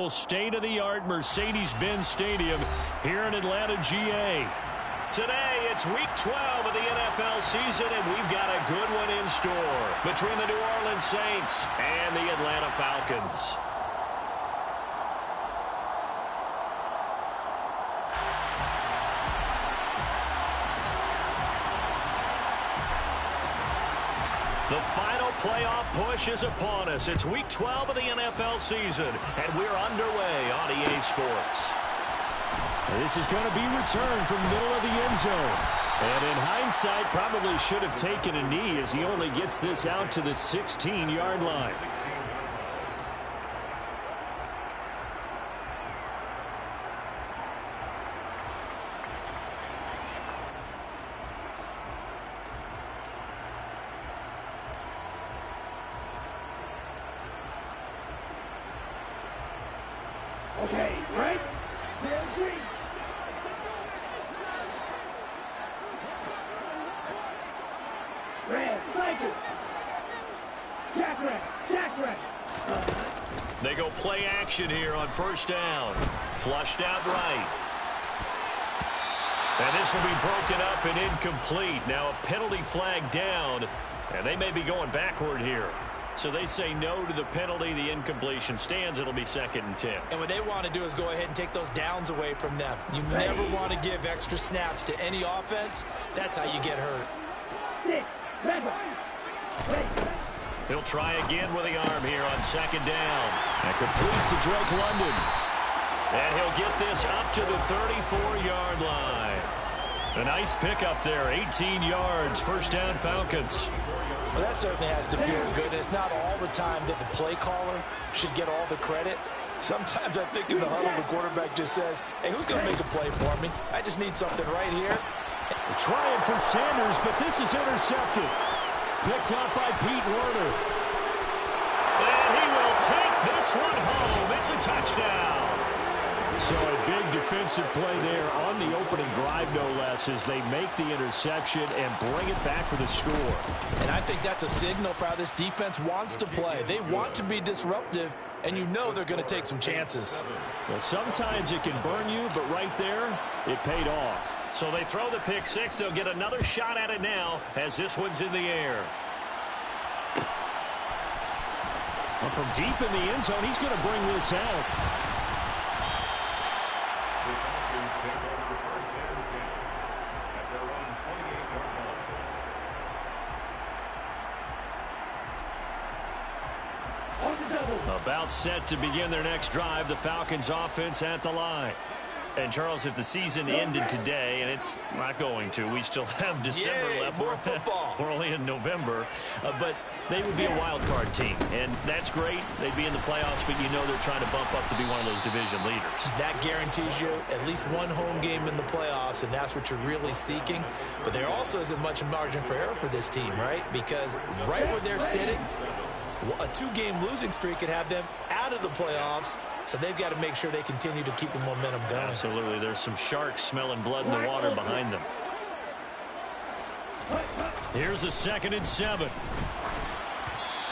beautiful state-of-the-art Mercedes-Benz Stadium here in Atlanta, GA. Today, it's Week 12 of the NFL season, and we've got a good one in store between the New Orleans Saints and the Atlanta Falcons. The final playoff push is upon us. It's Week 12 of the NFL season, and we're underway on EA Sports. This is going to be returned from the middle of the end zone. And in hindsight, probably should have taken a knee as he only gets this out to the 16-yard line. Okay, right? There's three. Red, cycle. Jack red. They go play action here on first down. Flushed out right. And this will be broken up and incomplete. Now a penalty flag down, and they may be going backward here. So they say no to the penalty. The incompletion stands. It'll be 2nd and 10. And what they want to do is go ahead and take those downs away from them. You never want to give extra snaps to any offense. That's how you get hurt. He'll try again with the arm here on 2nd down. And complete to Drake London. And he'll get this up to the 34-yard line. A nice pickup there, 18 yards, first down Falcons. Well, that certainly has to feel good. It's not all the time that the play caller should get all the credit. Sometimes I think in the huddle, the quarterback just says, hey, who's going to make a play for me? I just need something right here. They're trying for Sanders, but this is intercepted. Picked up by Pete Werner. And he will take this one home. It's a touchdown. So a big defensive play there on the opening drive, no less, as they make the interception and bring it back for the score. And I think that's a signal for how this defense wants to play. They want to be disruptive, and you know they're going to take some chances. Well, sometimes it can burn you, but right there, it paid off. So they throw the pick six. They'll get another shot at it now as this one's in the air. Well, from deep in the end zone, he's going to bring this out. About set to begin their next drive, the Falcons offense at the line. And, Charles, if the season ended today, and it's not going to, we still have December left. More football. We're only in November. But they would be a wild card team, and that's great. They'd be in the playoffs, but you know they're trying to bump up to be one of those division leaders. That guarantees you at least one home game in the playoffs, and that's what you're really seeking. But there also isn't much margin for error for this team, right? Because right where they're sitting, a 2-game losing streak could have them out of the playoffs, so they've got to make sure they continue to keep the momentum going. Absolutely. There's some sharks smelling blood in the water behind them. Here's a 2nd and 7.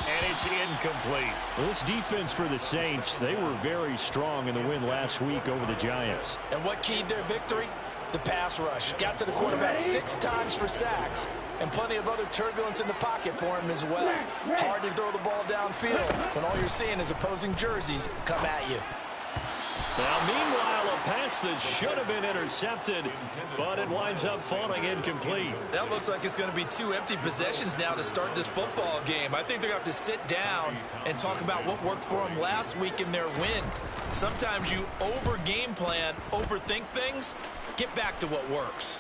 And it's incomplete. Well, this defense for the Saints, they were very strong in the win last week over the Giants. And what keyed their victory? The pass rush. Got to the quarterback 6 times for sacks, and plenty of other turbulence in the pocket for him as well. Hard to throw the ball downfield when all you're seeing is opposing jerseys come at you. Now, meanwhile, a pass that should have been intercepted, but it winds up falling incomplete. That looks like it's going to be 2 empty possessions now to start this football game. I think they're going to have to sit down and talk about what worked for them last week in their win. Sometimes you over-game plan, overthink things. Get back to what works.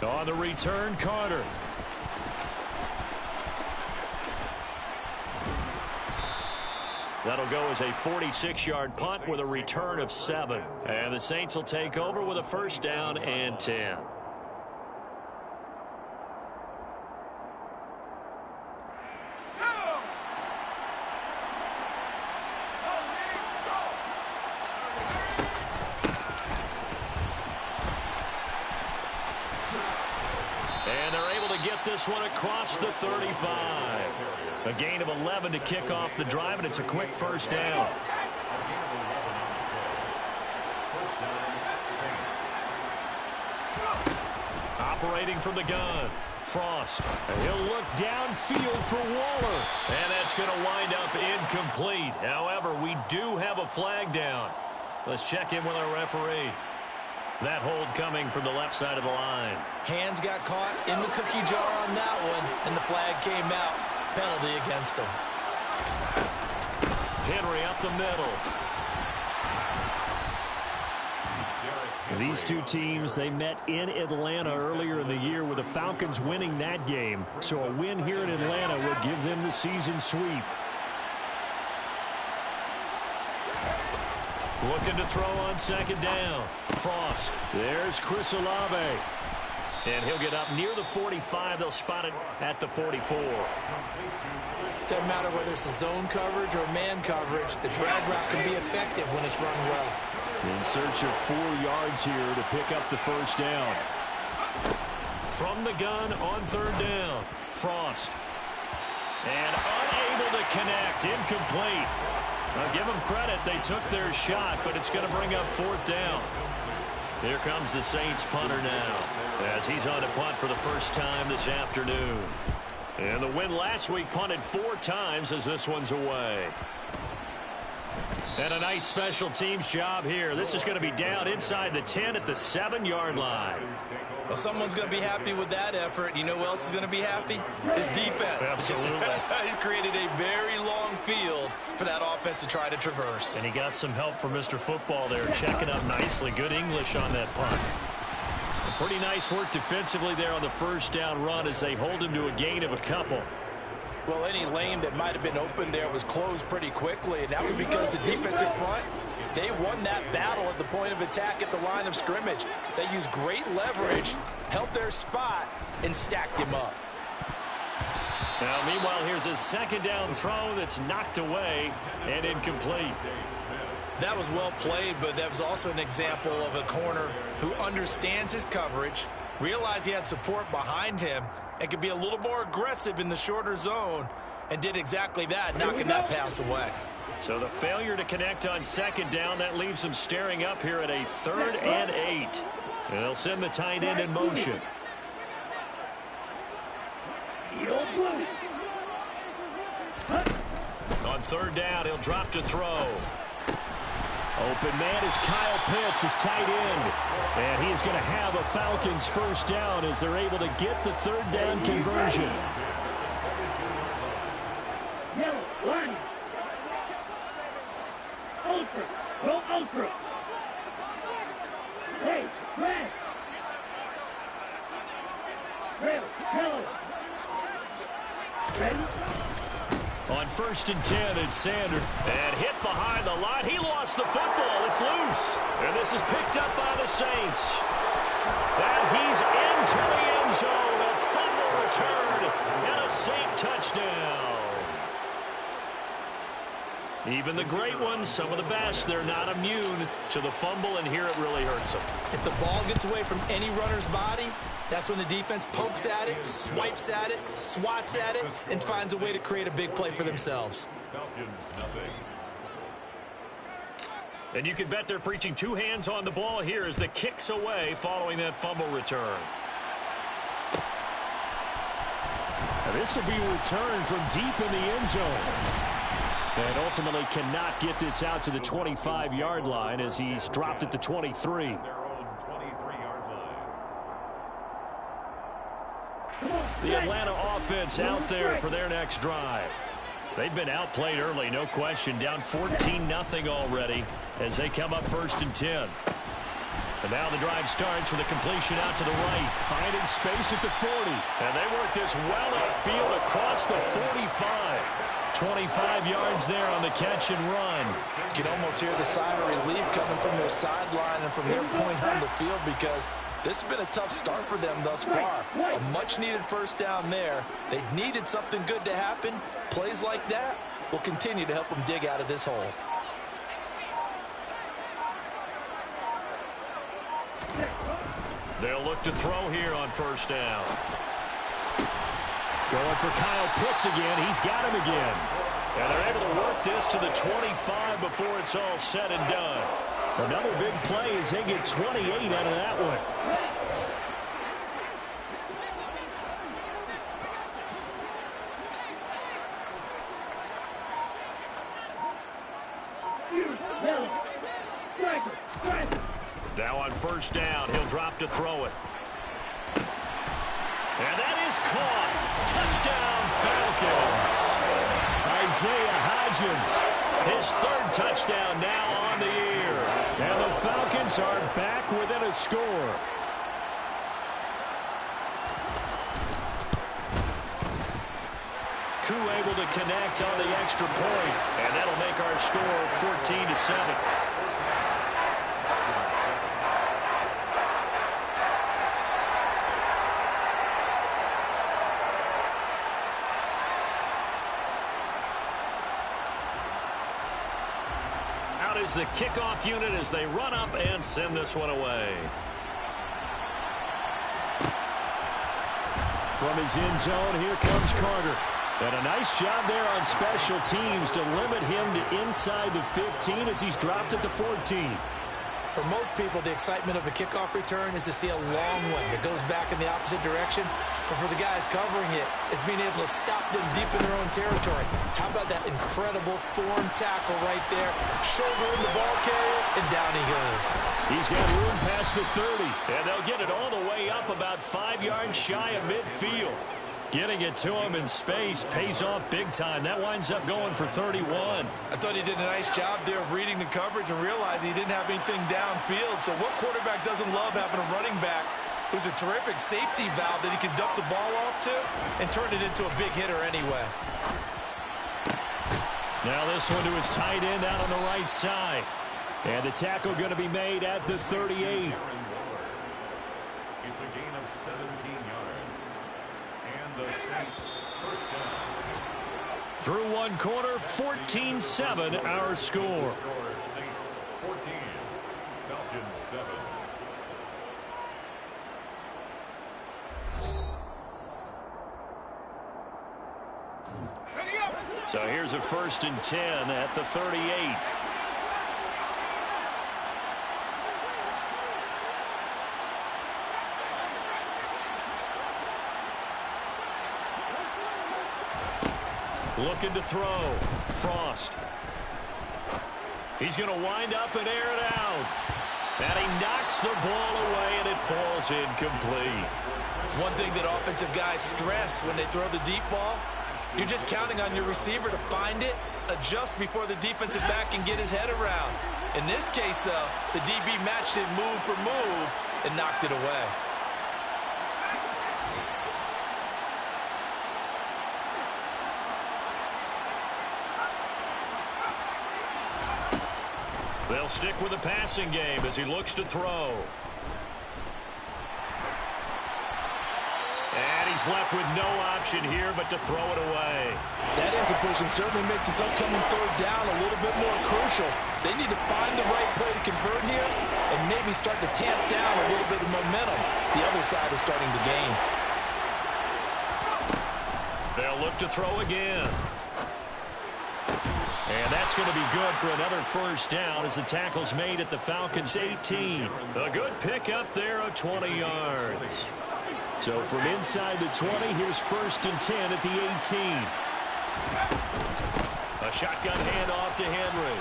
On the return, Carter. That'll go as a 46-yard punt with a return of 7. And the Saints will take over with a first down and 10. And they're able to get this one across the 35. A gain of 11 to kick off the drive, and it's a quick first down. operating from the gun. Frost. And he'll look downfield for Waller. And that's going to wind up incomplete. However, we do have a flag down. Let's check in with our referee. That hold coming from the left side of the line. Hands got caught in the cookie jar on that one, and the flag came out. Penalty against him. Henry up the middle. These two teams, they met in Atlanta earlier in the year with the Falcons winning that game. So a win here in Atlanta would give them the season sweep. Looking to throw on second down. Frost. There's Chris Olave. And he'll get up near the 45. They'll spot it at the 44. Doesn't matter whether it's a zone coverage or man coverage. The drag route can be effective when it's run well. In search of 4 yards here to pick up the first down. From the gun on third down. Frost. And unable to connect. Incomplete. Now give them credit. They took their shot, but it's going to bring up fourth down. Here comes the Saints punter now as he's on to punt for the first time this afternoon. And the win last week punted 4 times as this one's away. And a nice special teams job here. This is going to be down inside the 10 at the 7-yard line. Well, someone's going to be happy with that effort. You know who else is going to be happy? His defense. Absolutely. He's created a very long field for that offense to try to traverse. And he got some help from Mr. Football there, checking up nicely. Good English on that punt. Pretty nice work defensively there on the first down run as they hold him to a gain of a couple. Well, any lane that might have been open there was closed pretty quickly, and that was because the defensive front, they won that battle at the point of attack at the line of scrimmage. They used great leverage, held their spot, and stacked him up. Now, meanwhile, here's a second down throw that's knocked away and incomplete. That was well played, but that was also an example of a corner who understands his coverage, realized he had support behind him, and could be a little more aggressive in the shorter zone, and did exactly that, knocking that pass away. So the failure to connect on second down, that leaves him staring up here at a 3rd and 8. And they'll send the tight end in motion. On third down, he'll drop to throw. Open man is Kyle Pitts, his tight end. And he is going to have a Falcons first down as they're able to get the third down conversion. Yellow, line. Ultra. Go ultra. Hey, red. Red, yellow. Ready? On 1st and 10, it's Sanders. And hit behind the line. He lost the football. It's loose. And this is picked up by the Saints. And he's into the end zone. A fumble return and a Saint touchdown. Even the great ones, some of the best, they're not immune to the fumble, and here it really hurts them. If the ball gets away from any runner's body, that's when the defense pokes at it, swipes at it, swats at it, and finds a way to create a big play for themselves. And you can bet they're preaching 2 hands on the ball here as the kick's away following that fumble return. Now this will be a return from deep in the end zone. And ultimately cannot get this out to the 25-yard line as he's dropped at the 23. The Atlanta offense out there for their next drive. They've been outplayed early, no question. Down 14-0 already as they come up 1st and 10. And now the drive starts with a completion out to the right. Finding space at the 40. And they work this well upfield across the 45. 25 yards there on the catch and run. You can almost hear the sigh of relief coming from their sideline and from their point on the field because this has been a tough start for them thus far. A much-needed first down there. They needed something good to happen. Plays like that will continue to help them dig out of this hole. They'll look to throw here on first down. Going for Kyle Pitts again. He's got him again. And they're able to work this to the 25 before it's all said and done. Another big play as they get 28 out of that one. Yellow. Striker. Striker. Now on first down, he'll drop to throw it. And that is caught. Touchdown, Falcons. Isaiah Hodgins. His third touchdown now on the year. And the Falcons are back within a score. Koo able to connect on the extra point. And that'll make our score 14-7. Is the kickoff unit as they run up and send this one away. From his end zone, here comes Carter. And a nice job there on special teams to limit him to inside the 15 as he's dropped at the 14. For most people, the excitement of a kickoff return is to see a long one that goes back in the opposite direction. But for the guys covering it, it's being able to stop them deep in their own territory. How about that incredible form tackle right there? Shoulder in the ball carrier, and down he goes. He's got room past the 30. And they'll get it all the way up about 5 yards shy of midfield. Getting it to him in space pays off big time. That winds up going for 31. I thought he did a nice job there of reading the coverage and realizing he didn't have anything downfield. So what quarterback doesn't love having a running back who's a terrific safety valve that he can dump the ball off to and turn it into a big hitter anyway? Now this one to his tight end out on the right side. And the tackle going to be made at the 38. It's a gain of 17 yards. And the Saints first down. Through one quarter, 14-7 our score. Saints 14, Falcons 7. So here's a 1st and 10 at the 38. Looking to throw. Frost. He's going to wind up and air it out. And he knocks the ball away, and it falls incomplete. One thing that offensive guys stress when they throw the deep ball, you're just counting on your receiver to find it, adjust before the defensive back can get his head around. In this case, though, the DB matched it move for move and knocked it away. They'll stick with the passing game as he looks to throw. And he's left with no option here but to throw it away. That incompletion certainly makes this upcoming third down a little bit more crucial. They need to find the right play to convert here and maybe start to tamp down a little bit of momentum. The other side is starting to gain. They'll look to throw again. And that's going to be good for another first down as the tackle's made at the Falcons' 18. A good pick up there of 20 yards. So from inside the 20, here's 1st and 10 at the 18. A shotgun handoff to Henry.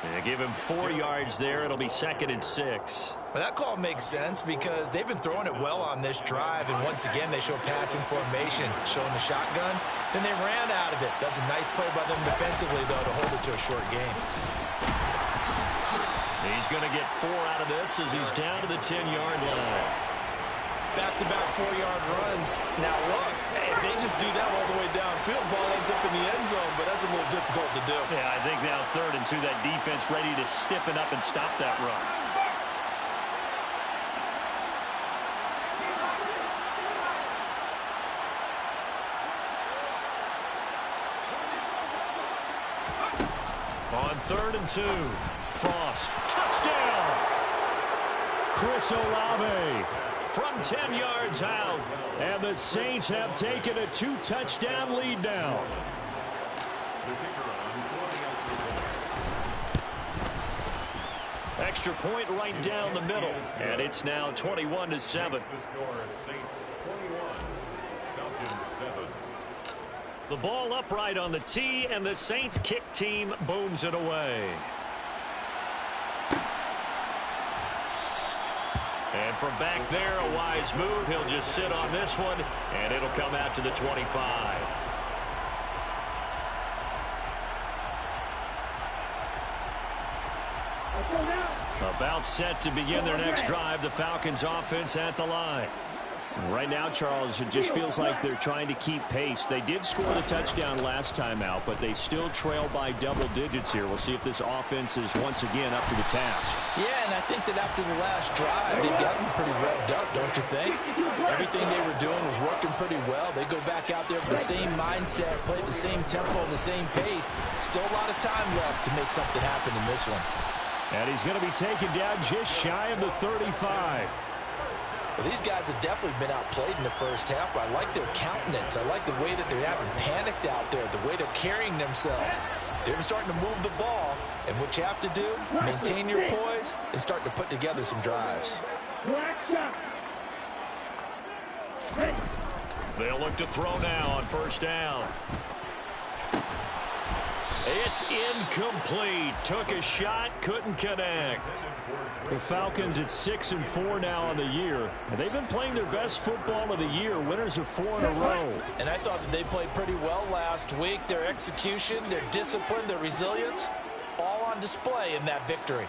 And give him 4 yards there. It'll be 2nd and 6. Well, that call makes sense because they've been throwing it well on this drive, and once again they show passing formation, showing the shotgun. Then they ran out of it. That's a nice play by them defensively, though, to hold it to a short game. He's going to get 4 out of this as he's down to the 10-yard line. Back-to-back 4-yard runs. Now, look, hey, if they just do that all the way downfield, ball ends up in the end zone, but that's a little difficult to do. Yeah, I think now 3rd and 2, that defense ready to stiffen up and stop that run. On 3rd and 2, Frost, touchdown! Chris Olave from 10 yards out. And the Saints have taken a 2-touchdown lead now. Extra point right down the middle. And it's now 21-7. The score is Saints 21, Falcons 7. The ball upright on the tee, and the Saints kick team booms it away. And from back there, a wise move. He'll just sit on this one, and it'll come out to the 25. About set to begin their next drive. The Falcons offense at the line. Right now, Charles, it just feels like they're trying to keep pace. They did score the touchdown last time out, but they still trail by double digits here. We'll see if this offense is once again up to the task. Yeah, and I think that after the last drive, they've gotten pretty revved up, don't you think? Everything they were doing was working pretty well. They go back out there with the same mindset, play the same tempo, and the same pace. Still a lot of time left to make something happen in this one. And he's going to be taken down just shy of the 35. Well, these guys have definitely been outplayed in the first half. I like their countenance. I like the way that they haven't panicked out there, the way they're carrying themselves. They're starting to move the ball, and what you have to do, maintain your poise and start to put together some drives. They'll look to throw now on first down. It's incomplete. Took a shot, couldn't connect. The Falcons at 6-4 now on the year. And they've been playing their best football of the year. Winners of 4 in a row. And I thought that they played pretty well last week. Their execution, their discipline, their resilience, all on display in that victory.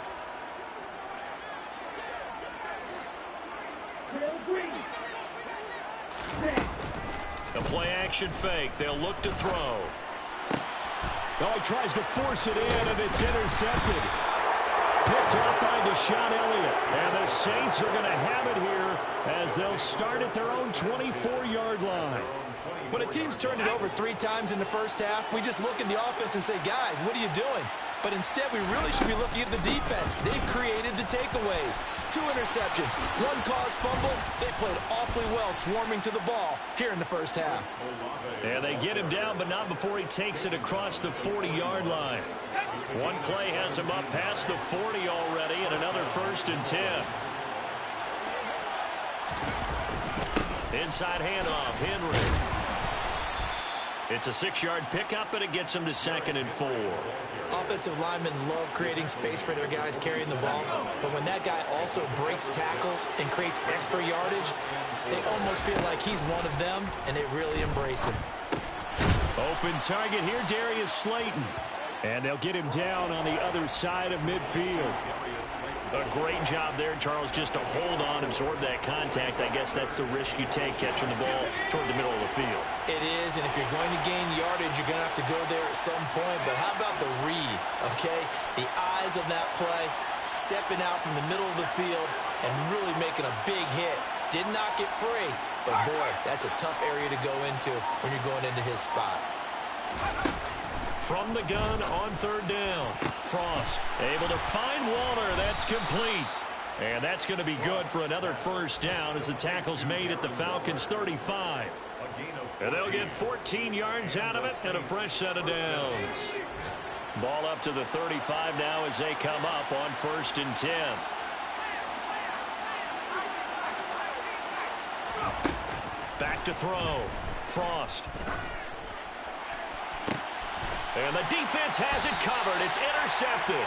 The play action fake. They'll look to throw. Oh, he tries to force it in, and it's intercepted. Picked off by Deshaun Elliott. And the Saints are going to have it here as they'll start at their own 24-yard line. When a team's turned it over 3 times in the first half, we just look at the offense and say, guys, what are you doing? But instead, we really should be looking at the defense. They've created the takeaways. 2 interceptions, 1 caused fumble. They played awfully well swarming to the ball here in the first half. And they get him down, but not before he takes it across the 40-yard line. One play has him up past the 40 already, and another 1st and 10. Inside handoff, Henry. It's a 6-yard pickup, and it gets him to 2nd and 4. Offensive linemen love creating space for their guys carrying the ball, but when that guy also breaks tackles and creates extra yardage, they almost feel like he's one of them, and they really embrace him. Open target here, Darius Slayton. And they'll get him down on the other side of midfield. A great job there, Charles, just to hold on, absorb that contact. I guess that's the risk you take, catching the ball toward the middle of the field. It is, and if you're going to gain yardage, you're going to have to go there at some point. But how about the read, okay? The eyes of that play, stepping out from the middle of the field and really making a big hit. Did not get free, but boy, that's a tough area to go into when you're going into his spot. From the gun on 3rd down. Frost able to find Waller. That's complete. And that's going to be good for another 1st down as the tackle's made at the Falcons' 35. And they'll get 14 yards out of it and a fresh set of downs. Ball up to the 35 now as they come up on 1st and 10. Back to throw. Frost. And the defense has it covered. It's intercepted.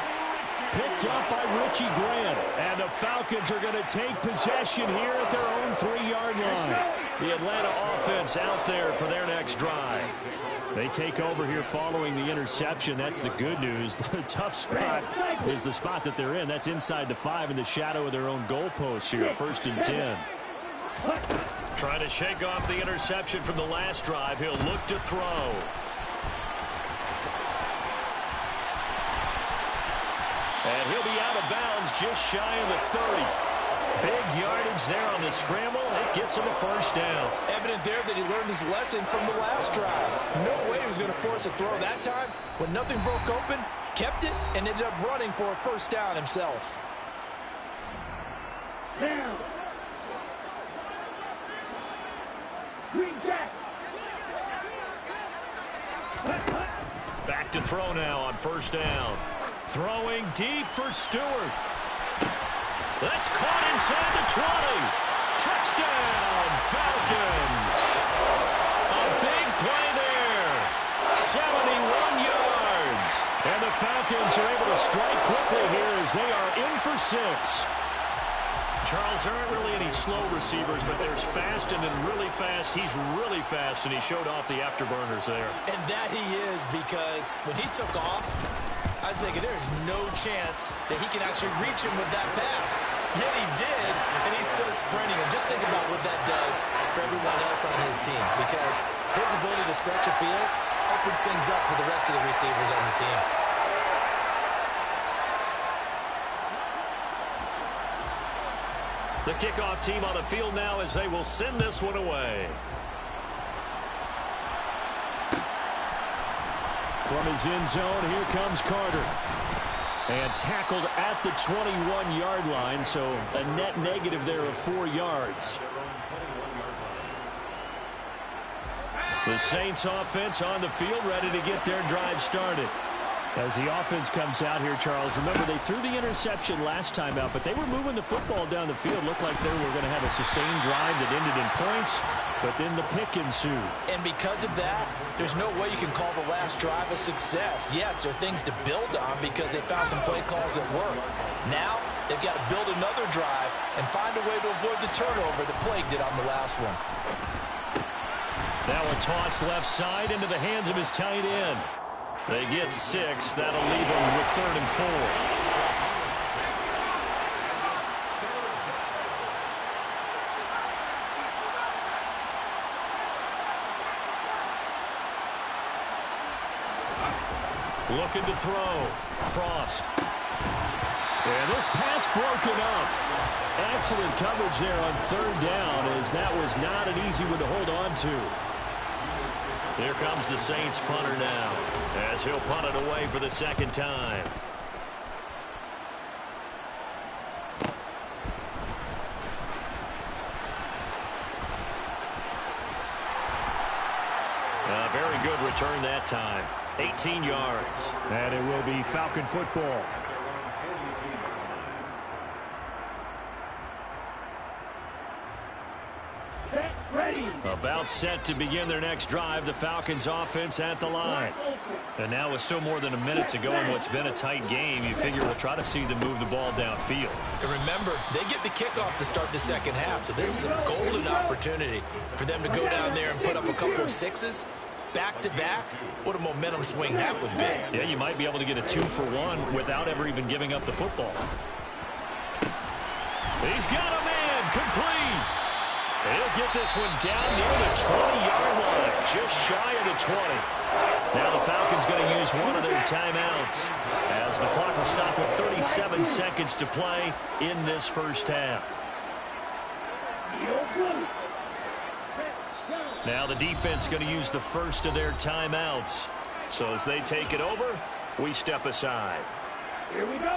Picked up by Richie Grant. And the Falcons are going to take possession here at their own 3-yard line. The Atlanta offense out there for their next drive. They take over here following the interception. That's the good news. The tough spot is the spot that they're in. That's inside the 5 in the shadow of their own goalpost here. 1st and 10. Trying to shake off the interception from the last drive. He'll look to throw. And he'll be out of bounds just shy of the 30. Big yardage there on the scramble. It gets him a 1st down. Evident there that he learned his lesson from the last drive. No way he was going to force a throw that time. When nothing broke open, kept it, and ended up running for a 1st down himself. Down. Green jack. Back to throw now on 1st down. Throwing deep for Stewart. That's caught inside the 20. Touchdown, Falcons. A big play there. 71 yards. And the Falcons are able to strike quickly here as they are in for 6. Charles, there aren't really any slow receivers, but there's fast and then really fast. He's really fast, and he showed off the afterburners there. And that he is, because when he took off, I was thinking there's no chance that he can actually reach him with that pass. Yet he did, and he's still sprinting. And just think about what that does for everyone else on his team, because his ability to stretch a field opens things up for the rest of the receivers on the team. The kickoff team on the field now as they will send this one away. From his end zone, here comes Carter. And tackled at the 21-yard line, so a net negative there of 4 yards. The Saints offense on the field, ready to get their drive started. As the offense comes out here, Charles, remember they threw the interception last time out, but they were moving the football down the field. Looked like they were going to have a sustained drive that ended in points, but then the pick ensued. And because of that, there's no way you can call the last drive a success. Yes, there are things to build on because they found some play calls that work. Now, they've got to build another drive and find a way to avoid the turnover that plagued it on the last one. Now a toss left side into the hands of his tight end. They get 6. That'll leave them with 3rd and 4. Looking to throw. Frost. And this pass broken up. Excellent coverage there on 3rd down, as that was not an easy one to hold on to. Here comes the Saints punter now, as he'll punt it away for the 2nd time. A very good return that time. 18 yards. And it will be Falcon football. About set to begin their next drive. The Falcons offense at the line. And now with still more than a minute to go in what's been a tight game, you figure we'll try to see them move the ball downfield. And remember, they get the kickoff to start the 2nd half, so this is a golden opportunity for them to go down there and put up a couple of 6s. Back-to-back, what a momentum swing that would be. Yeah, you might be able to get a 2-for-1 without ever even giving up the football. He's got a man, complete. He'll get this one down near the 20-yard line, just shy of the 20. Now the Falcons going to use one of their timeouts, as the clock will stop with 37 seconds to play in this 1st half. Now the defense going to use the first of their timeouts. So as they take it over, we step aside. Here we go.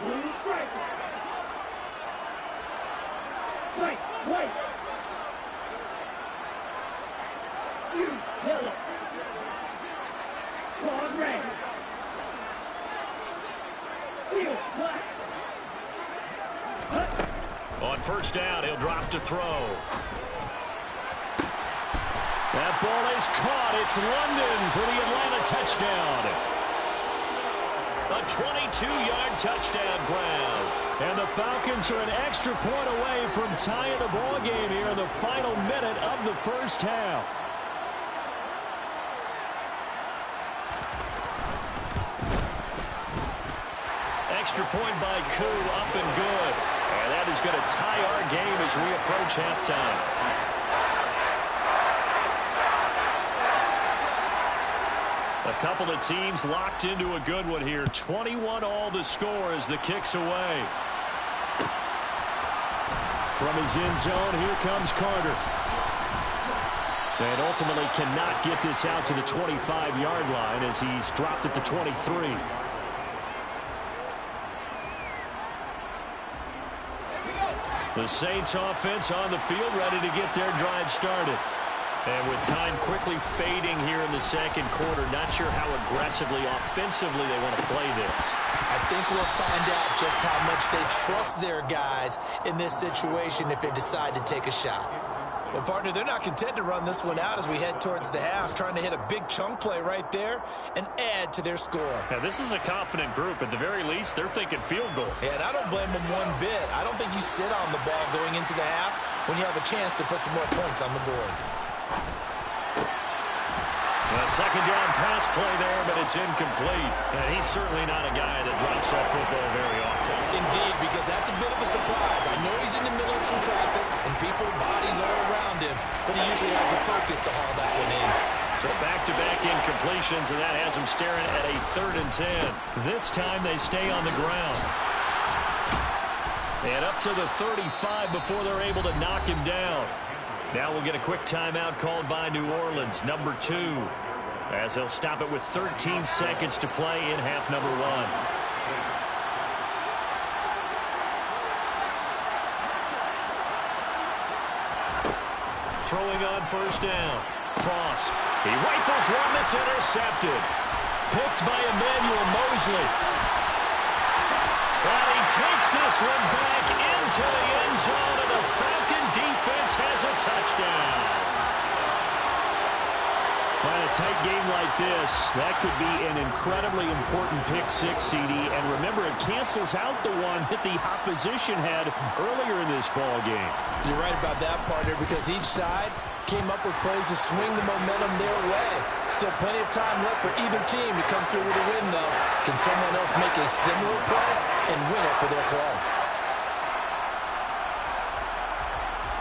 Blue strike. Strike, white. You, yellow. Quad red. Field, black. On 1st down, he'll drop to throw. That ball is caught. It's London for the Atlanta touchdown. A 22-yard touchdown grab. And the Falcons are an extra point away from tying the ball game here in the final minute of the 1st half. Extra point by Koo, up and good. And that is going to tie our game as we approach halftime. A couple of teams locked into a good one here. 21-all the score as the kick's away. From his end zone, here comes Carter. And ultimately cannot get this out to the 25-yard line as he's dropped at the 23. The Saints offense on the field, ready to get their drive started. And with time quickly fading here in the 2nd quarter, not sure how aggressively, offensively they want to play this. I think we'll find out just how much they trust their guys in this situation if they decide to take a shot. Well, partner, they're not content to run this one out as we head towards the half, trying to hit a big chunk play right there and add to their score. Now, this is a confident group. At the very least, they're thinking field goal. Yeah, and I don't blame them one bit. I don't think you sit on the ball going into the half when you have a chance to put some more points on the board. A second down pass play there, but it's incomplete. And he's certainly not a guy that drops that football very often. Indeed, because that's a bit of a surprise. I know he's in the middle of some traffic and people, bodies all around him, but he usually has the focus to haul that one in. So back-to-back incompletions, and that has him staring at a 3rd and 10. This time they stay on the ground. And up to the 35 before they're able to knock him down. Now we'll get a quick timeout called by New Orleans, number 2, as they'll stop it with 13 seconds to play in half number 1. Throwing on first down. Frost. He rifles one that's intercepted. Picked by Emmanuel Mosley. And he takes this one back into the end zone, and the Falcon defense has a touchdown. In a tight game like this, that could be an incredibly important pick six, CD. And remember, it cancels out the one that the opposition had earlier in this ball game. You're right about that, partner, because each side came up with plays to swing the momentum their way. Still plenty of time left for either team to come through with a win, though. Can someone else make a similar play and win it for their club?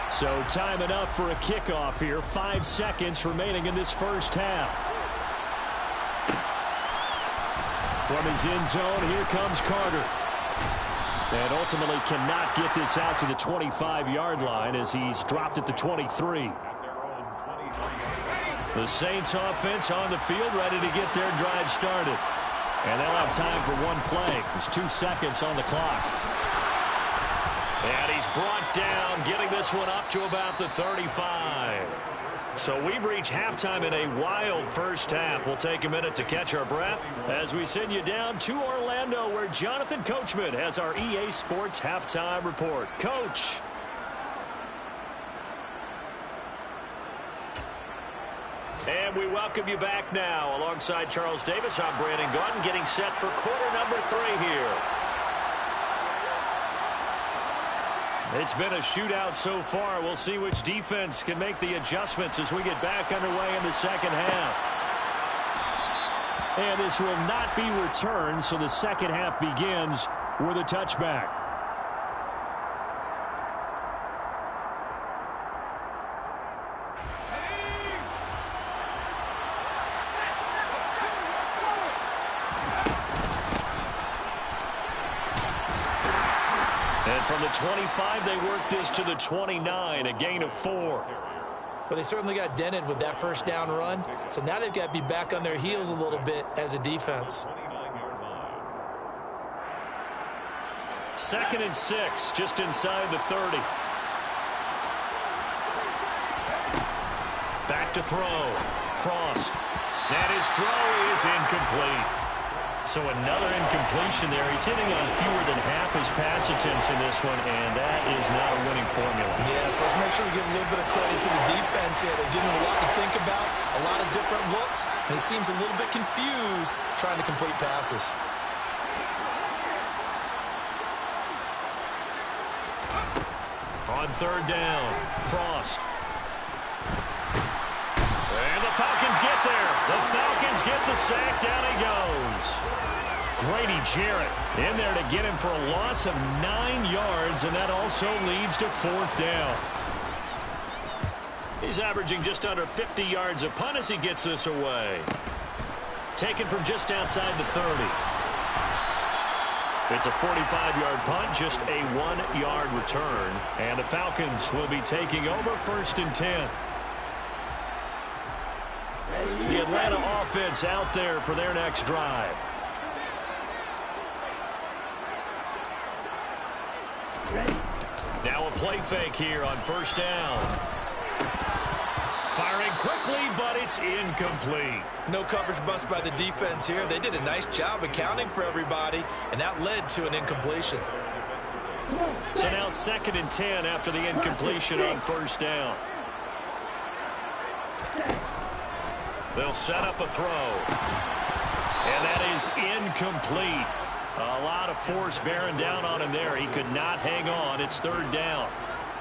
So time enough for a kickoff here. 5 seconds remaining in this first half. From his end zone, here comes Carter. And ultimately cannot get this out to the 25-yard line as he's dropped at the 23. The Saints offense on the field, ready to get their drive started. And they'll have time for one play. There's 2 seconds on the clock. And he's brought down, getting this one up to about the 35. So we've reached halftime in a wild first half. We'll take a minute to catch our breath as we send you down to Orlando, where Jonathan Coachman has our EA Sports halftime report. Coach. And we welcome you back now. Alongside Charles Davis, I'm Brandon Gaudin, getting set for quarter number 3 here. It's been a shootout so far. We'll see which defense can make the adjustments as we get back underway in the second half. And this will not be returned, so the second half begins with a touchback. From the 25, they worked this to the 29, a gain of 4. Well, they certainly got dented with that first down run, so now they've got to be back on their heels a little bit as a defense. 2nd and 6, just inside the 30. Back to throw. Frost. And his throw is incomplete. So another incompletion there. He's hitting on fewer than half his pass attempts in this one, and that is not a winning formula. Yes, let's make sure we give a little bit of credit to the defense here. They're giving him a lot to think about, a lot of different looks, and he seems a little bit confused trying to complete passes. On 3rd down, Frost. And the Falcons get there. The Falcons get the sack. Down he goes. Grady Jarrett in there to get him for a loss of 9 yards, and that also leads to 4th down. He's averaging just under 50 yards a punt as he gets this away. Taken from just outside the 30. It's a 45-yard punt, just a 1-yard return, and the Falcons will be taking over 1st and 10. The Atlanta offense out there for their next drive. Now a play fake here on 1st down. Firing quickly, but it's incomplete. No coverage bust by the defense here. They did a nice job accounting for everybody, and that led to an incompletion. So now 2nd and 10 after the incompletion on 1st down. They'll set up a throw. And that is incomplete. A lot of force bearing down on him there. He could not hang on. It's third down.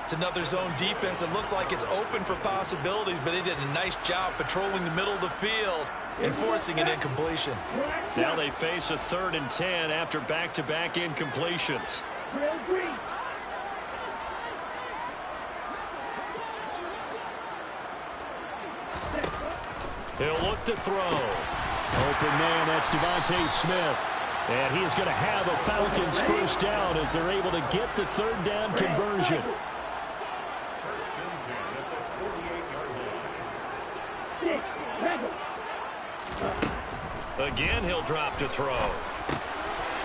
It's another zone defense. It looks like it's open for possibilities, but they did a nice job patrolling the middle of the field and forcing an incompletion. Now they face a 3rd and 10 after back-to-back incompletions. He'll look to throw. Open man, that's Devontae Smith. And he is going to have a Falcons first down as they're able to get the 3rd down conversion. First and 10 at the 48-yard line. Again, he'll drop to throw.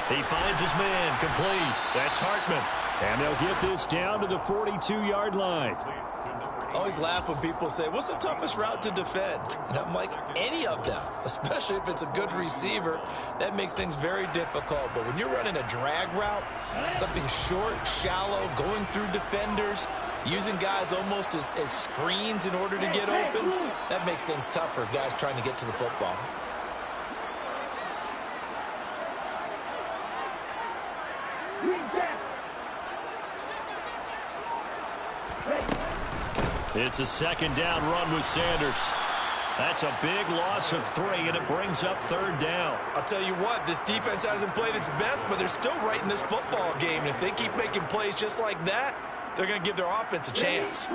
He finds his man, complete. That's Hartman. And they'll get this down to the 42-yard line. I always laugh when people say, what's the toughest route to defend? And I'm like, any of them, especially if it's a good receiver. That makes things very difficult. But when you're running a drag route, something short, shallow, going through defenders, using guys almost as screens in order to get open, that makes things tough for guys trying to get to the football. It's a 2nd down run with Sanders. That's a big loss of 3, and it brings up 3rd down. I'll tell you what, this defense hasn't played its best, but they're still right in this football game. And if they keep making plays just like that, they're going to give their offense a chance.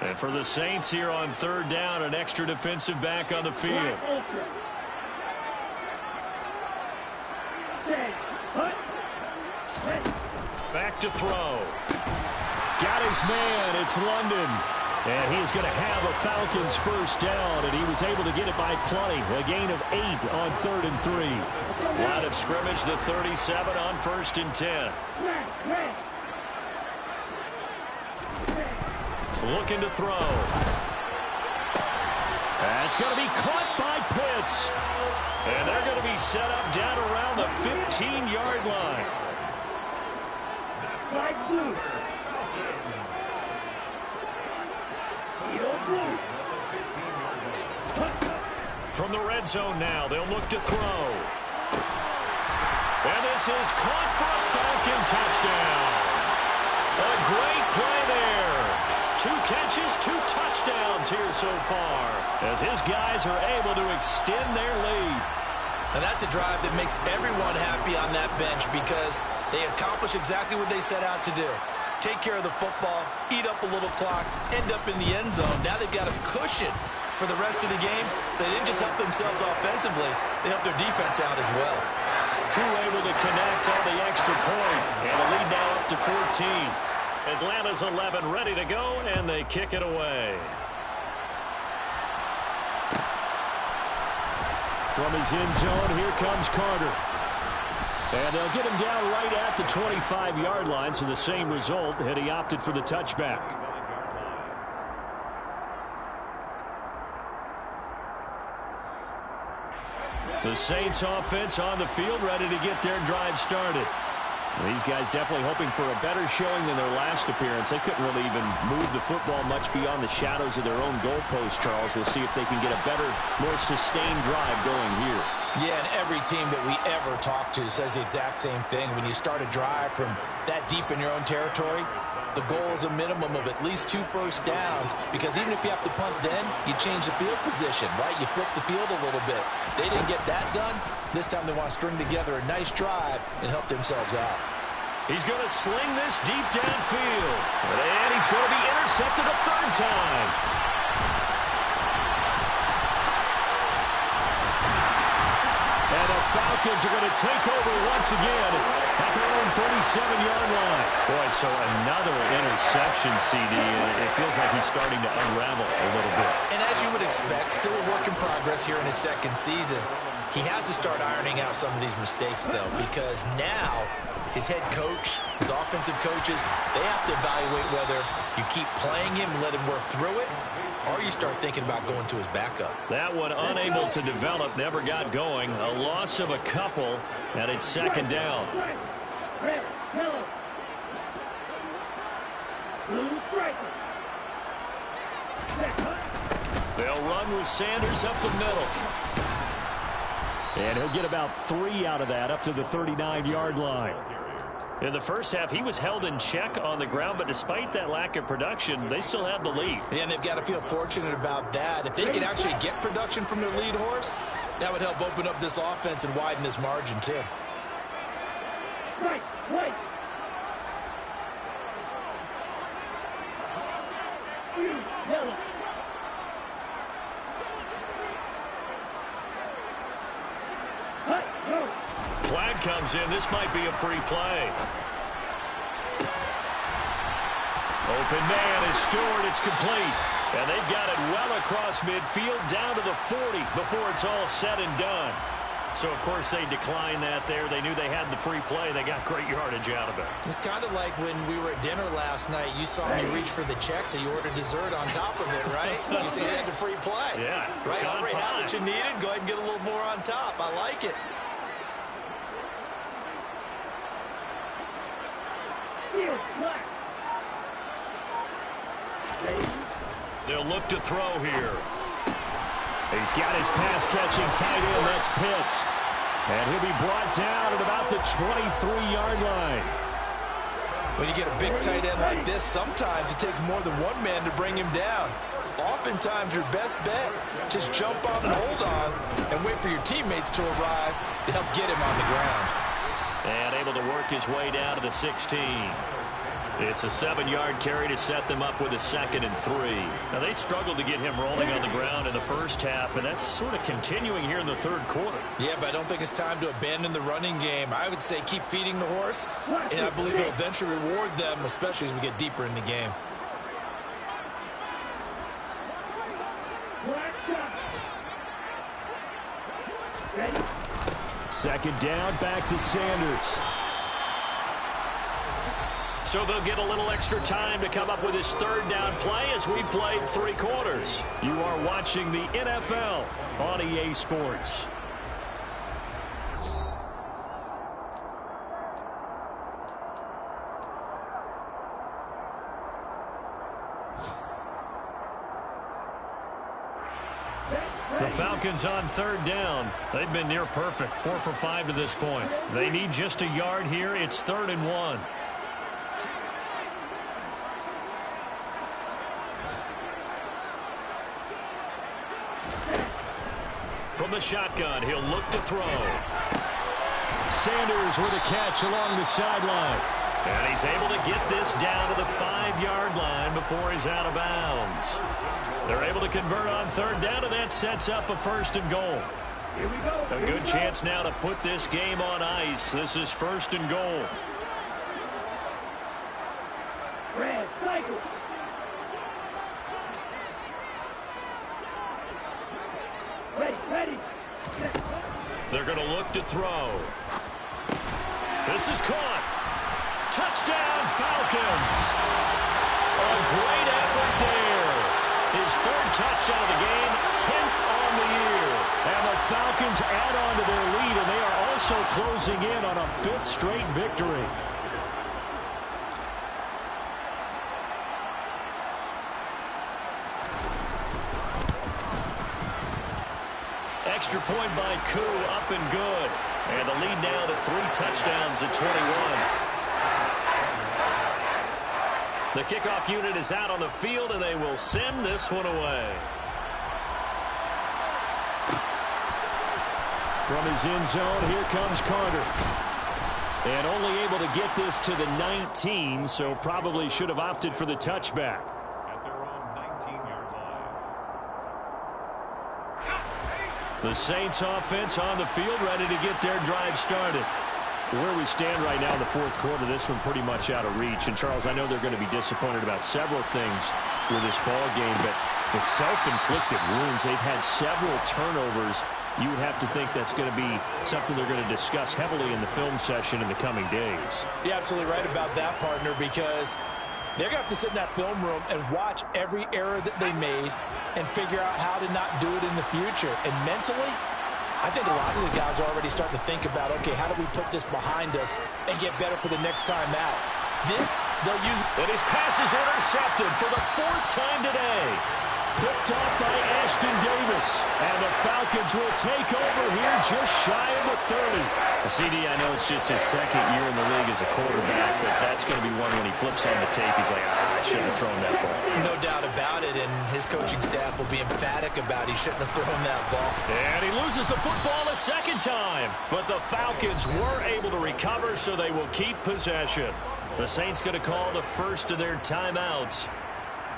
And for the Saints here on 3rd down, an extra defensive back on the field. Back to throw. Got his man. It's London. And he's going to have a Falcons first down, and he was able to get it by plenty. A gain of 8 on 3rd and 3. Line of scrimmage, the 37 on 1st and 10. Looking to throw. That's going to be caught by Pitts. And they're going to be set up down around the 15-yard line. From the red zone now, they'll look to throw. And this is caught for a Falcon touchdown. A great play there. 2 catches, 2 touchdowns here so far, as his guys are able to extend their lead. And that's a drive that makes everyone happy on that bench because they accomplish exactly what they set out to do. Take care of the football, eat up a little clock, end up in the end zone. Now they've got a cushion for the rest of the game, so they didn't just help themselves offensively, they helped their defense out as well. Crew able to connect on the extra point, and the lead now up to 14. Atlanta's 11 ready to go, and they kick it away. From his end zone, here comes Carter. And they'll get him down right at the 25-yard line, so the same result had he opted for the touchback. The Saints offense on the field, ready to get their drive started. These guys definitely hoping for a better showing than their last appearance. They couldn't really even move the football much beyond the shadows of their own goalpost, Charles. We'll see if they can get a better, more sustained drive going here. Yeah, and every team that we ever talk to says the exact same thing. When you start a drive from that deep in your own territory, the goal is a minimum of at least 2 first downs, because even if you have to punt then, you change the field position, right? You flip the field a little bit. They didn't get that done. This time they want to string together a nice drive and help themselves out. He's going to sling this deep downfield. And he's going to be intercepted a 3rd time. And the Falcons are going to take over once again at their own 37-yard line. Boy, so another interception, CD. It feels like he's starting to unravel a little bit. And as you would expect, still a work in progress here in his 2nd season. He has to start ironing out some of these mistakes, though, because now his head coach, his offensive coaches, they have to evaluate whether you keep playing him and let him work through it, or you start thinking about going to his backup. That one unable to develop, never got going. A loss of a couple, and it's 2nd down. Red, yellow. Blue striker. They'll run with Sanders up the middle. And he'll get about 3 out of that up to the 39-yard line. In the first half, he was held in check on the ground, but despite that lack of production, they still have the lead. Yeah, and they've got to feel fortunate about that. If they can actually get production from their lead horse, that would help open up this offense and widen this margin, too. Right. Yellow. Flag comes in. This might be a free play. Open man is Stewart. It's complete. And they've got it well across midfield down to the 40 before it's all said and done. So, of course, they declined that there. They knew they had the free play. They got great yardage out of it. It's kind of like when we were at dinner last night. You saw me reach for the check, so you ordered dessert on top of it, right? You said you had the free play. Yeah. Right? Already had what you needed. Go ahead and get a little more on top. I like it. They'll look to throw here. He's got his pass-catching tight end. That's Pitts. And he'll be brought down at about the 23-yard line. When you get a big tight end like this, sometimes it takes more than one man to bring him down. Oftentimes, your best bet, just jump on and hold on and wait for your teammates to arrive to help get him on the ground. And able to work his way down to the 16. It's a 7-yard carry to set them up with a 2nd and 3. Now, they struggled to get him rolling on the ground in the first half, and that's sort of continuing here in the third quarter. Yeah, but I don't think it's time to abandon the running game. I would say keep feeding the horse, and I believe it'll eventually reward them, especially as we get deeper in the game. Second down, back to Sanders. So they'll get a little extra time to come up with his third down play as we played 3 quarters. You are watching the NFL on EA Sports. The Falcons on third down. They've been near perfect, 4 for 5 to this point. They need just a yard here. It's 3rd and 1. From the shotgun, he'll look to throw. Sanders with a catch along the sideline. And he's able to get this down to the 5-yard line before he's out of bounds. They're able to convert on third down, and that sets up a 1st and goal. Here we go. A good chance now to put this game on ice. This is 1st and goal. Red cycle. Ready. They're going to look to throw. This is caught. Touchdown, Falcons. A great effort there. His 3rd touchdown of the game, 10th on the year. And the Falcons add on to their lead, and they are also closing in on a 5th straight victory. Extra point by Koo, up and good. And the lead now to 3 touchdowns at 21. The kickoff unit is out on the field, and they will send this one away. From his end zone, here comes Carter. And only able to get this to the 19, so probably should have opted for the touchback. At their own 19-yard line. The Saints offense on the field, ready to get their drive started. Where we stand right now in the 4th quarter, this one pretty much out of reach. And, Charles, I know they're going to be disappointed about several things with this ball game, but the self-inflicted wounds, they've had several turnovers. You would have to think that's going to be something they're going to discuss heavily in the film session in the coming days. You're absolutely right about that, partner, because they're going to have to sit in that film room and watch every error that they made and figure out how to not do it in the future. And mentally, I think a lot of the guys are already starting to think about, okay, how do we put this behind us and get better for the next time out? This, they'll use. And his pass is intercepted for the 4th time today. picked off by Ashton Davis. And the Falcons will take over here just shy of the 30. CD, I know it's just his second year in the league as a quarterback, but that's going to be one when he flips on the tape, he's like, I shouldn't have thrown that ball. No doubt about it, and his coaching staff will be emphatic about he shouldn't have thrown that ball. And he loses the football a second time. But the Falcons were able to recover, so they will keep possession. The Saints going to call the first of their timeouts.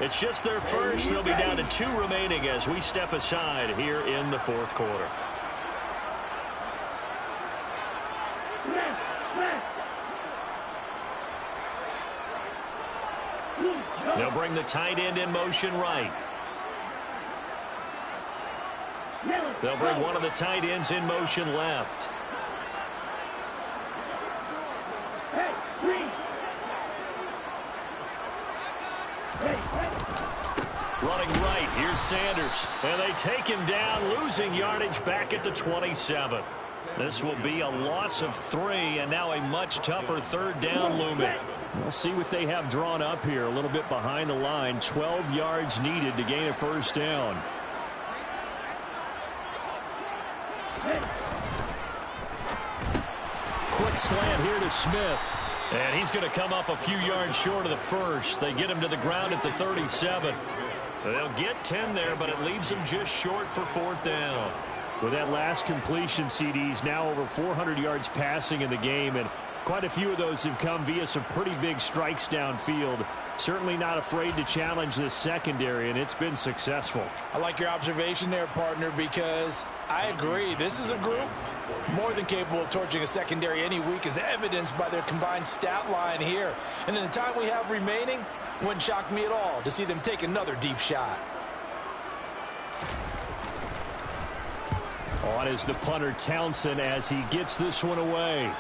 It's just their first. They'll be down to 2 remaining as we step aside here in the fourth quarter. They'll bring the tight end in motion right. They'll bring one of the tight ends in motion left. Running right, here's Sanders. And they take him down, losing yardage back at the 27. This will be a loss of 3, and now a much tougher third down looming. We'll see what they have drawn up here. A little bit behind the line. 12 yards needed to gain a first down. Quick slant here to Smith. And he's going to come up a few yards short of the first. They get him to the ground at the 37. They'll get 10 there, but it leaves them just short for fourth down. With that last completion, CDs now over 400 yards passing in the game, and quite a few of those have come via some pretty big strikes downfield. Certainly not afraid to challenge this secondary, and it's been successful. I like your observation there, partner, because I agree. This is a group more than capable of torching a secondary any week, as evidenced by their combined stat line here. And in the time we have remaining, wouldn't shock me at all to see them take another deep shot. On is the punter Townsend as he gets this one away.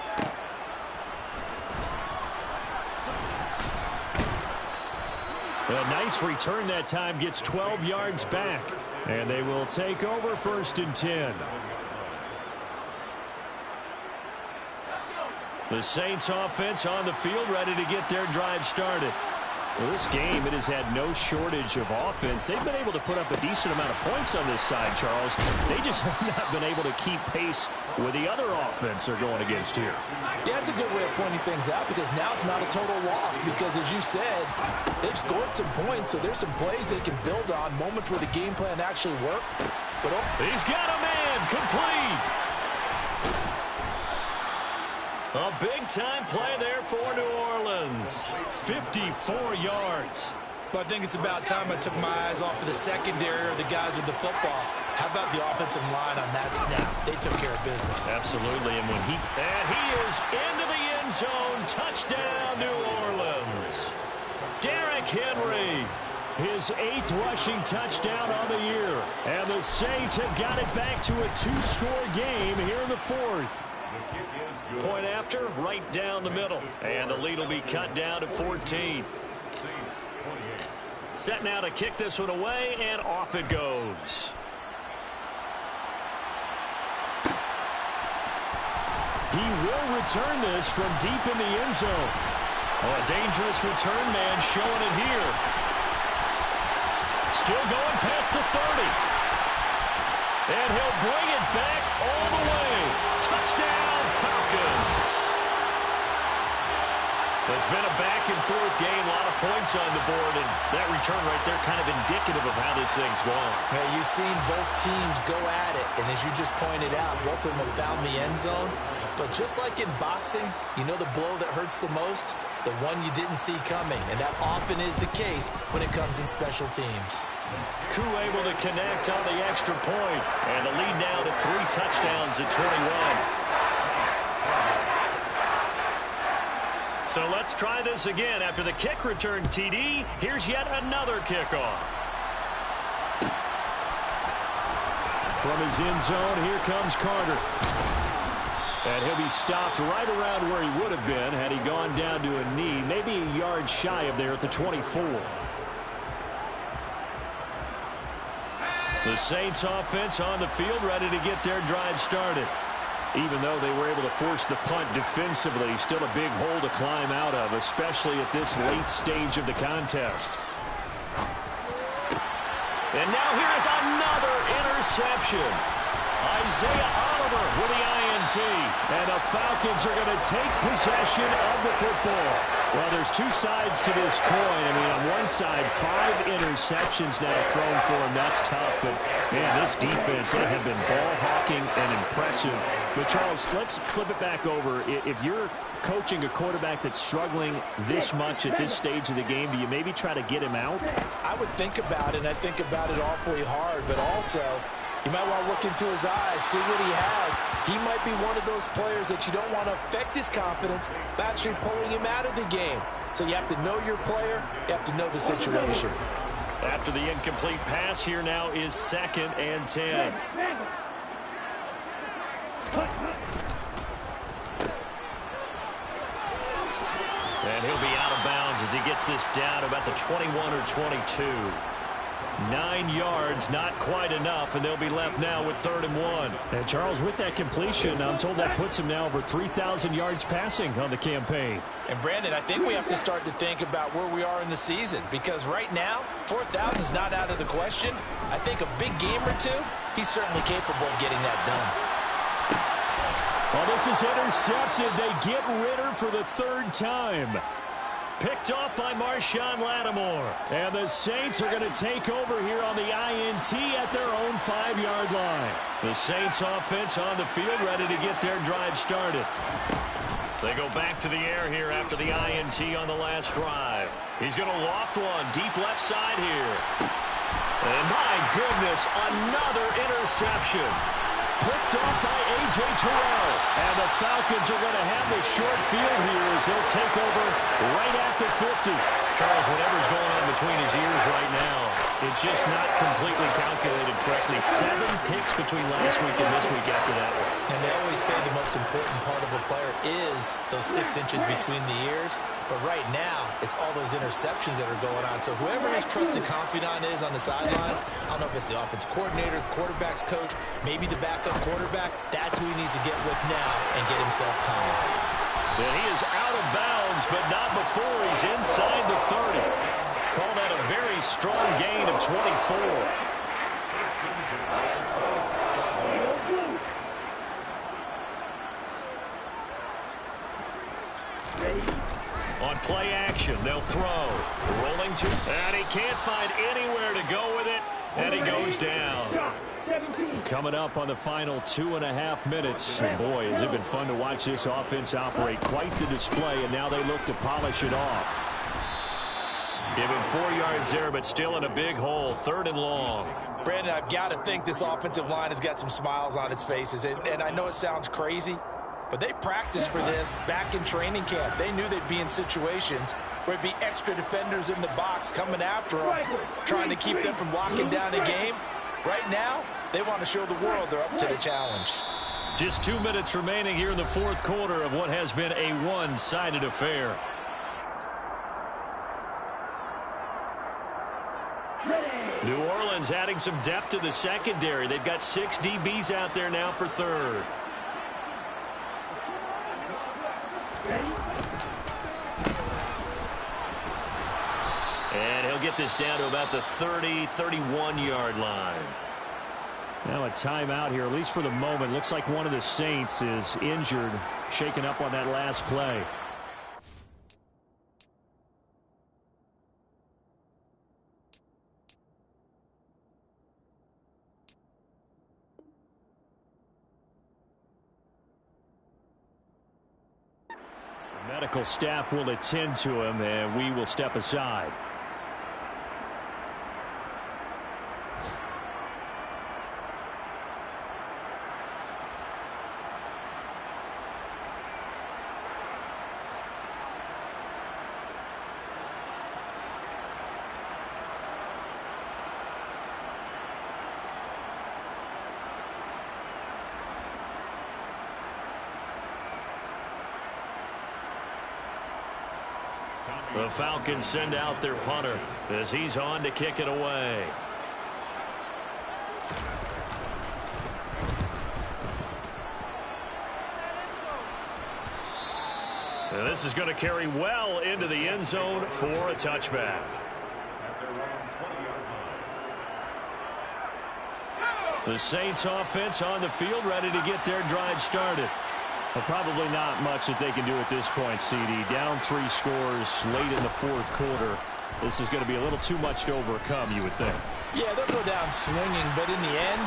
A nice return that time, gets 12 yards back. And they will take over 1st and 10. The Saints offense on the field, ready to get their drive started. Well, this game, it has had no shortage of offense. They've been able to put up a decent amount of points on this side, Charles. They just have not been able to keep pace with the other offense they're going against here. Yeah, it's a good way of pointing things out, because now it's not a total loss, because as you said, they've scored some points, so there's some plays they can build on, moments where the game plan actually worked. But he's got a man, complete. A big-time play there for New Orleans. 54 yards. But I think it's about time I took my eyes off of the secondary or the guys with the football. How about the offensive line on that snap? They took care of business. Absolutely. And he is into the end zone. Touchdown, New Orleans. Derrick Henry. His 8th rushing touchdown on the year. And the Saints have got it back to a 2-score game here in the 4th. Point after, right down the middle. And the lead will be cut down to 14. Set now to kick this one away, and off it goes. He will return this from deep in the end zone. Oh, a dangerous return man showing it here. Still going past the 30. And he'll bring it back all the way. Touchdown, Falcons. It's been a back-and-forth game, a lot of points on the board, and that return right there kind of indicative of how this thing's going. Hey, you've seen both teams go at it, and as you just pointed out, both of them have found the end zone. But just like in boxing, you know the blow that hurts the most? The one you didn't see coming, and that often is the case when it comes in special teams. Koo able to connect on the extra point, and the lead now to 3 touchdowns at 21. So let's try this again. After the kick return TD, here's yet another kickoff. From his end zone, here comes Carter. And he'll be stopped right around where he would have been had he gone down to a knee, maybe a yard shy of there at the 24. The Saints offense on the field, ready to get their drive started. Even though they were able to force the punt defensively, still a big hole to climb out of, especially at this late stage of the contest. And interception. Isaiah Oliver with the INT. And the Falcons are going to take possession of the football. Well, there's two sides to this coin. I mean, on one side, 5 interceptions now thrown for him. That's tough. But, man, this defense, they have been ball hawking and impressive. But, Charles, let's flip it back over. If you're coaching a quarterback that's struggling this much at this stage of the game, do you maybe try to get him out? I would think about it, and I think about it awfully hard. But also, you might want to look into his eyes, see what he has. He might be one of those players that you don't want to affect his confidence by actually pulling him out of the game. So you have to know your player. You have to know the situation. After the incomplete pass, here now is 2nd and 10. And he'll be out of bounds as he gets this down about the 21 or 22. 9 yards, not quite enough, and they'll be left now with 3rd and 1. And, Charles, with that completion, I'm told that puts him now over 3,000 yards passing on the campaign. And, Brandon, I think we have to start to think about where we are in the season, because right now, 4,000 is not out of the question. I think a big game or two, he's certainly capable of getting that done. Well, this is intercepted. They get Ritter for the 3rd time. Picked off by Marshawn Lattimore. And the Saints are going to take over here on the INT at their own 5-yard line. The Saints offense on the field, ready to get their drive started. They go back to the air here after the INT on the last drive. He's going to loft one deep left side here. And my goodness, another interception. Picked off by A.J. Terrell. And the Falcons are going to have the short field here as they'll take over right at the 50. Charles, whatever's going on between his ears right now, it's just not completely calculated correctly. 7 picks between last week and this week after that one. And they always say the most important part of a player is those 6 inches between the ears. But right now, it's all those interceptions that are going on. So whoever his trusted confidant is on the sidelines, I don't know if it's the offense coordinator, the quarterback's coach, maybe the backup quarterback, that's who he needs to get with now and get himself calm. And he is out of bounds, but not before he's inside the 30. Call that a very strong gain of 24. On play action, they'll throw. Rolling to, and he can't find anywhere to go with it, and he goes down. Coming up on the final 2.5 minutes. And boy, has it been fun to watch this offense operate. Quite the display, and now they look to polish it off. Give him 4 yards there, but still in a big hole. 3rd and long. Brandon, I've got to think this offensive line has got some smiles on its faces. And I know it sounds crazy, but they practiced for this back in training camp. They knew they'd be in situations where it'd be extra defenders in the box coming after them, trying to keep them from locking down a game. Right now, they want to show the world they're up to the challenge. Just 2 minutes remaining here in the 4th quarter of what has been a one-sided affair. New Orleans adding some depth to the secondary. They've got 6 DBs out there now for 3rd. And he'll get this down to about the 30, 31-yard line. Now a timeout here, at least for the moment. Looks like one of the Saints is injured, shaken up on that last play. The medical staff will attend to him, and we will step aside. The Falcons send out their punter as he's on to kick it away. And this is going to carry well into the end zone for a touchback. At their own 20-yard line. The Saints offense on the field, ready to get their drive started. Well, probably not much that they can do at this point, CD. Down 3 scores late in the fourth quarter. This is going to be a little too much to overcome, you would think. Yeah, they'll go down swinging, but in the end,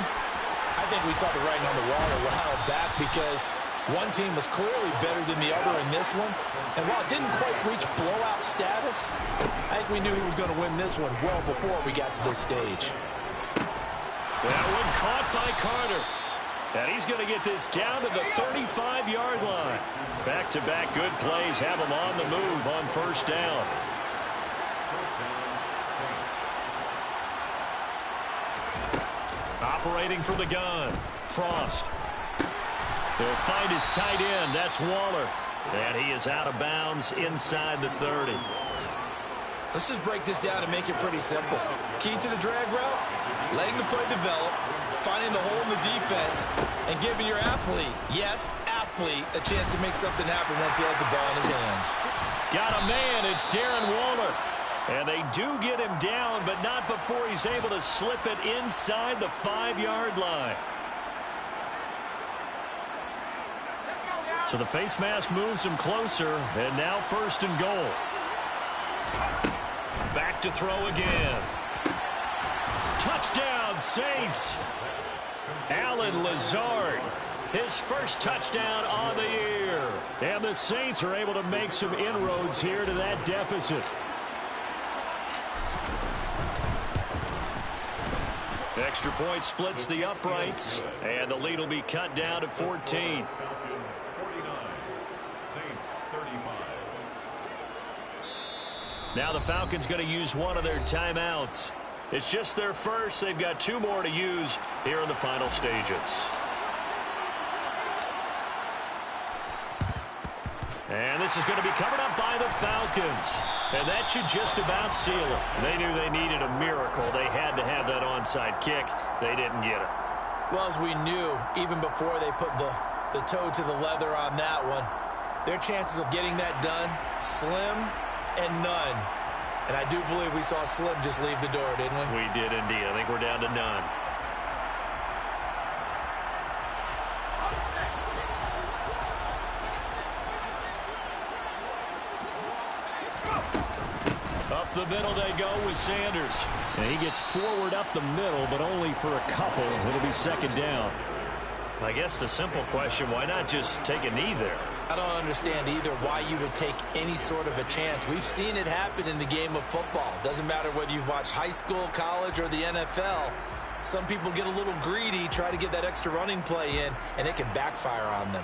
I think we saw the writing on the wall a while back because one team was clearly better than the other in this one. And while it didn't quite reach blowout status, I think we knew he was going to win this one well before we got to this stage. That one caught by Carter. And he's going to get this down to the 35-yard line. Back-to-back good plays have him on the move on first down. Operating from the gun, Frost. He'll find his tight end. That's Waller. And he is out of bounds inside the 30. Let's just break this down and make it pretty simple. Key to the drag route, letting the play develop, finding the hole in the defense, and giving your athlete, yes, athlete, a chance to make something happen once he has the ball in his hands. Got a man. It's Darren Waller. And they do get him down, but not before he's able to slip it inside the 5-yard line. So the face mask moves him closer, and now first and goal. Back to throw again. Touchdown, Saints. Alan Lazard, his first touchdown on the year. And the Saints are able to make some inroads here to that deficit. Extra point splits the uprights, and the lead will be cut down to 14. Falcons 49, Saints 35. Now the Falcons going to use one of their timeouts. It's just their first. They've got 2 more to use here in the final stages. And this is going to be covered up by the Falcons. And that should just about seal it. They knew they needed a miracle. They had to have that onside kick. They didn't get it. Well, as we knew, even before they put the toe to the leather on that one, their chances of getting that done, slim and none. And I do believe we saw Slim just leave the door, didn't we? We did indeed. I think we're down to none. Up the middle they go with Sanders. And he gets forward up the middle, but only for a couple. It'll be second down. I guess the simple question, why not just take a knee there? I don't understand either why you would take any sort of a chance. We've seen it happen in the game of football. Doesn't matter whether you've watched high school, college, or the NFL. Some people get a little greedy, try to get that extra running play in, and it can backfire on them.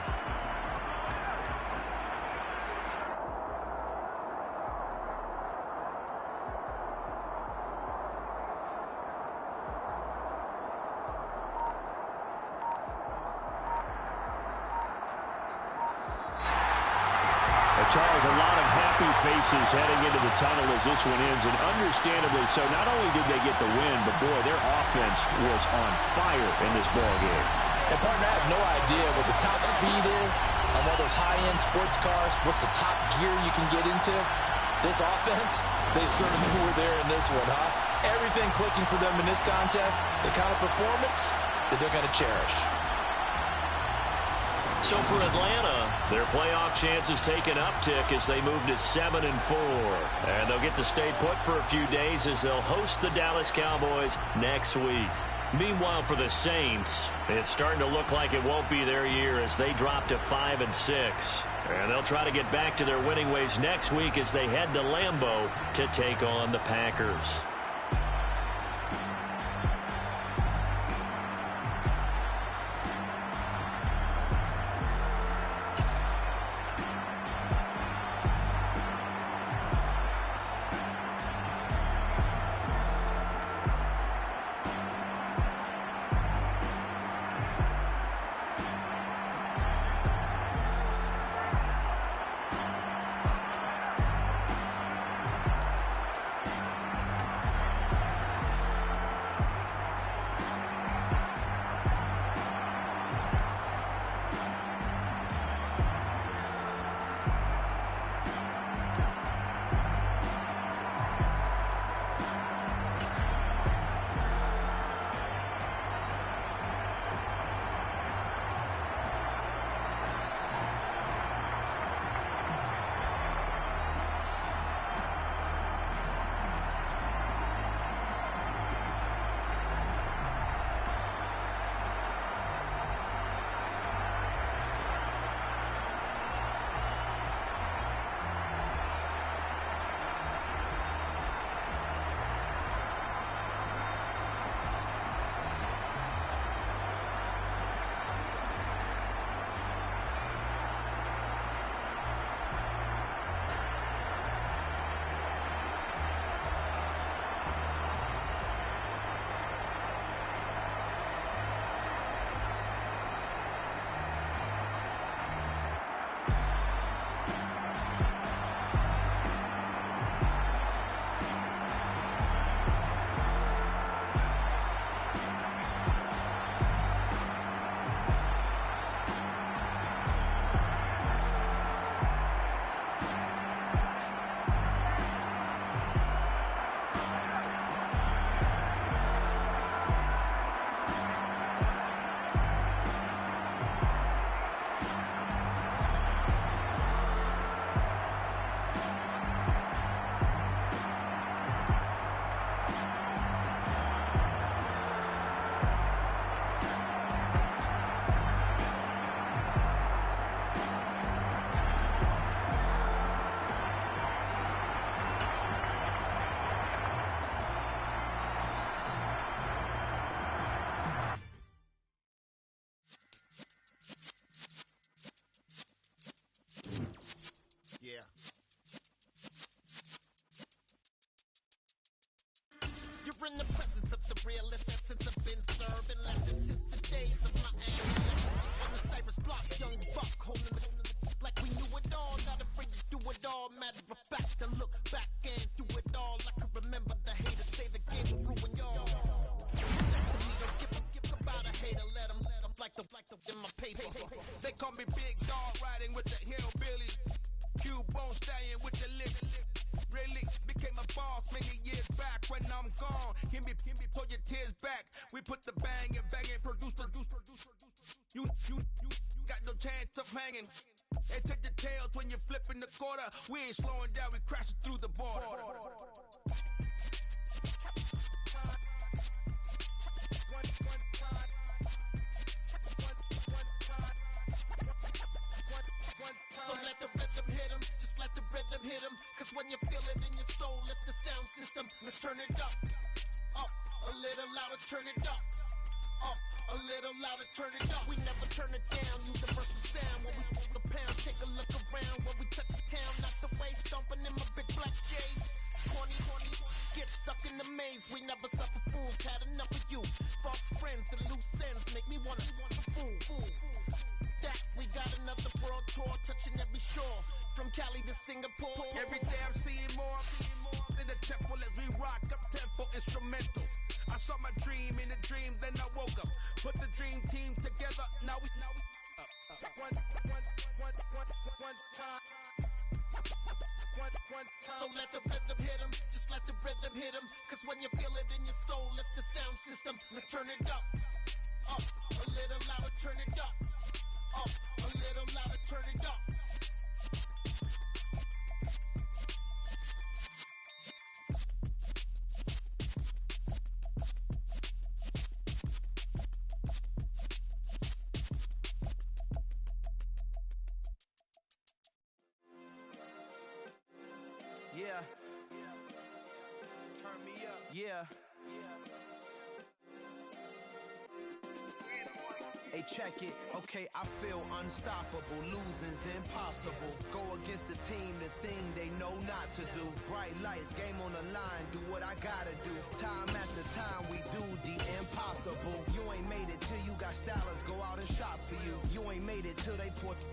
Charles, a lot of happy faces heading into the tunnel as this one ends, and understandably so. Not only did they get the win, but boy, their offense was on fire in this ball game. And partner, I have no idea what the top speed is on one of those high-end sports cars. What's the top gear you can get into? This offense, they certainly were there in this one, huh? Everything clicking for them in this contest, the kind of performance that they're going to cherish. So for Atlanta, their playoff chances take an uptick as they move to 7-4. And they'll get to stay put for a few days as they'll host the Dallas Cowboys next week. Meanwhile, for the Saints, it's starting to look like it won't be their year as they drop to 5-6. And they'll try to get back to their winning ways next week as they head to Lambeau to take on the Packers. young buck holding the like we knew it all. Not afraid to do it all. Matter of fact, to look back and do it all. I can remember the haters say the game will ruin y'all. Don't give about a hater. Let them like the in my paper. They call me Big Dog, riding with the hillbilly. Cubone staying with the lip. Really became a boss many years back. When I'm gone, can be pull your tears back. We put the bang and produce. You got no chance of hanging. They take the tails when you're flipping the quarter. We ain't slowing down, we crashing through the border. So let the rhythm hit him, just let the rhythm hit him. Cause when you feel it in your soul, lift the sound system. Let's turn it up, a little louder, turn it up, a little louder, turn it up. We never turn it down, universal sound. When we move the pound, take a look around. When we touch the town, not the way, stomping in my big black J's. 20, get stuck in the maze. We never suffer fools, had enough of you. False friends and loose ends make me wanna fool. That we got another world tour, touching every shore, from Cali to Singapore. Every day I'm seeing more in the temple as we rock up tempo instrumentals. I saw my dream in a dream, then I woke up. Put the dream team together. Now we one time. So let the rhythm hit him, just let the rhythm hit him. Cause when you feel it in your soul, lift the sound system. Let's turn it up, a little louder, turn it up, a little louder, turn it up. Yeah. Turn me up. Yeah. Hey, check it. Okay, I feel unstoppable. Losing's impossible. Go against the team, the thing they know not to do. Bright lights, game on the line. Do what I gotta do. Time after time, we do the impossible. You ain't made it till you got stylers go out and shop for you. You ain't made it till they put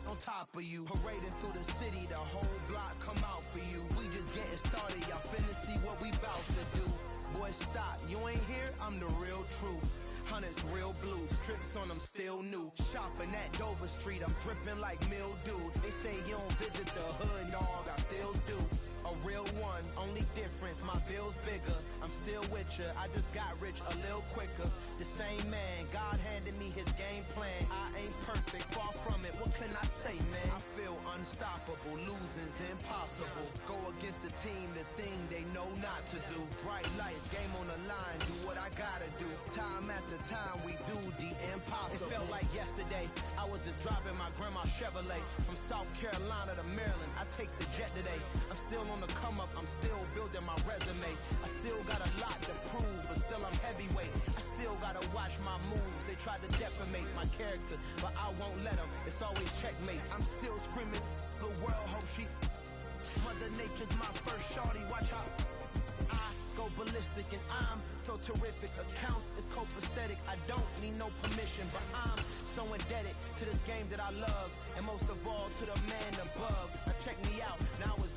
on top of you. Parading through the city, the whole block come out for you. We just getting started, y'all finna see what we bout to do. Boy, stop, you ain't here, I'm the real truth. Hunters, real blues, trips on them still new. Shopping at Dover Street, I'm dripping like mildew. They say you don't visit the hood, dog, I still do. A real one, only difference, my bill's bigger. I'm still with ya, I just got rich a little quicker. The same man, God handed me his game plan. I ain't perfect, far from it, what can I say, man? I feel unstoppable, losing's impossible. Go against the team, the thing they know not to do. Bright lights, game on the line, do what I gotta do. Time after time, we do the impossible. It felt like yesterday, I was just driving my grandma's Chevrolet. From South Carolina to Maryland, I take the jet today. I'm still on the come up, I'm still building my resume. I still got a lot to prove, but still I'm heavyweight. I still gotta watch my moves. They try to defamate my character, but I won't let them. It's always checkmate. I'm still screaming, the world hope she. Mother Nature's my first shorty, watch out. I go ballistic and I'm so terrific. Accounts is copacetic, I don't need no permission, but I'm so indebted to this game that I love, and most of all to the man above. Now check me out, now I was